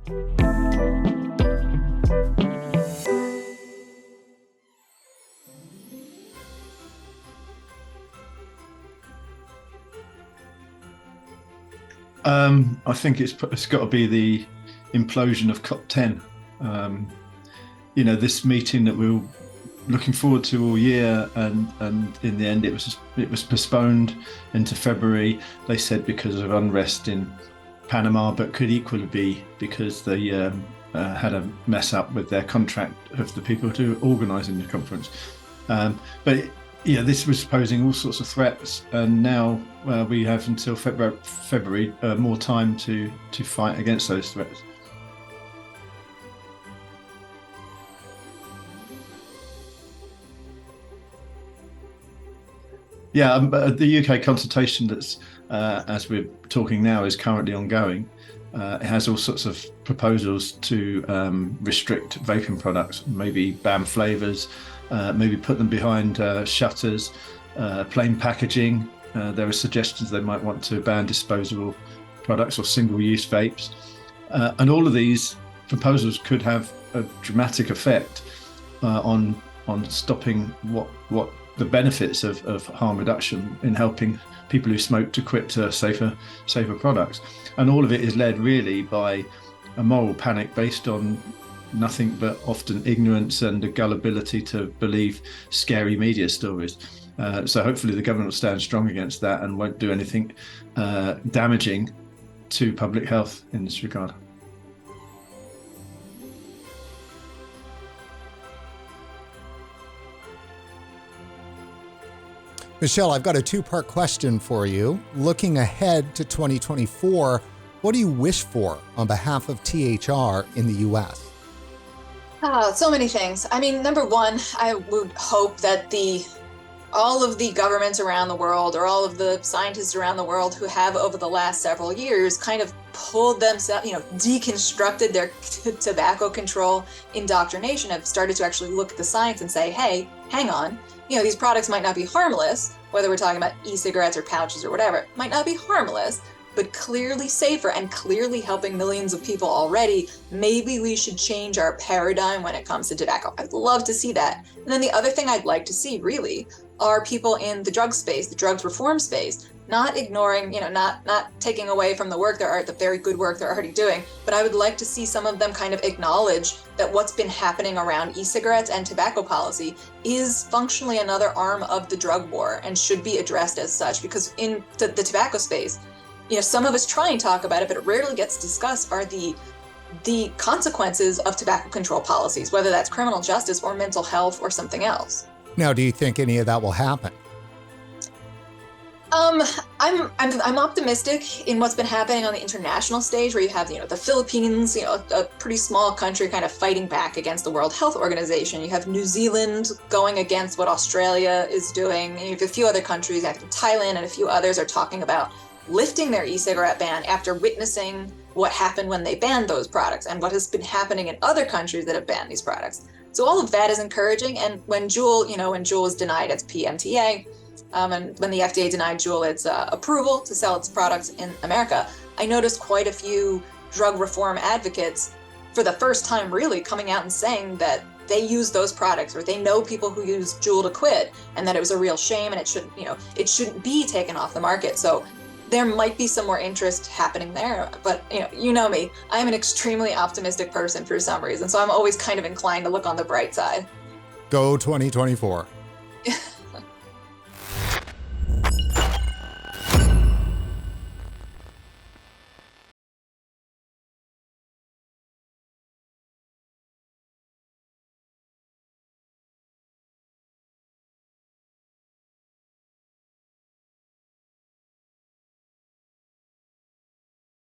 I think it's got to be the implosion of COP10. This meeting that we were looking forward to all year, and in the end it was postponed into February. They said because of unrest in Panama, but could equally be because they had a mess up with their contract of the people who were organising the conference. This was posing all sorts of threats, and now we have until February more time to fight against those threats. The UK consultation that's, as we're talking now, is currently ongoing. It has all sorts of proposals to restrict vaping products, maybe ban flavours, maybe put them behind shutters, plain packaging. There are suggestions they might want to ban disposable products or single-use vapes. And all of these proposals could have a dramatic effect on stopping what the benefits of harm reduction in helping people who smoke to quit to safer products. And all of it is led really by a moral panic based on nothing but often ignorance and a gullibility to believe scary media stories. So hopefully the government will stand strong against that and won't do anything damaging to public health in this regard. Michelle, I've got a two-part question for you. Looking ahead to 2024, what do you wish for on behalf of THR in the U.S.? So many things. I mean, number one, I would hope that all of the governments around the world, or all of the scientists around the world who have over the last several years kind of pulled themselves, deconstructed their tobacco control indoctrination, have started to actually look at the science and say, hey, hang on, these products might not be harmless, whether we're talking about e-cigarettes or pouches or whatever, might not be harmless, but clearly safer and clearly helping millions of people already. Maybe we should change our paradigm when it comes to tobacco. I'd love to see that. And then the other thing I'd like to see really are people in the drug space, the drugs reform space, not ignoring, not taking away from the very good work they're already doing, but I would like to see some of them kind of acknowledge that what's been happening around e-cigarettes and tobacco policy is functionally another arm of the drug war and should be addressed as such, because in the tobacco space, some of us try and talk about it, but it rarely gets discussed, are the consequences of tobacco control policies, whether that's criminal justice or mental health or something else. Now, do you think any of that will happen? I'm optimistic in what's been happening on the international stage, where you have, the Philippines, a pretty small country kind of fighting back against the World Health Organization. You have New Zealand going against what Australia is doing. And you have a few other countries, I think Thailand and a few others, are talking about lifting their e-cigarette ban after witnessing what happened when they banned those products and what has been happening in other countries that have banned these products. So all of that is encouraging. And when Juul was denied its PMTA, and when the FDA denied Juul its approval to sell its products in America, I noticed quite a few drug reform advocates, for the first time really, coming out and saying that they use those products, or they know people who use Juul to quit, and that it was a real shame and it shouldn't be taken off the market. So there might be some more interest happening there. But you know me, I'm an extremely optimistic person for some reason, so I'm always kind of inclined to look on the bright side. Go 2024.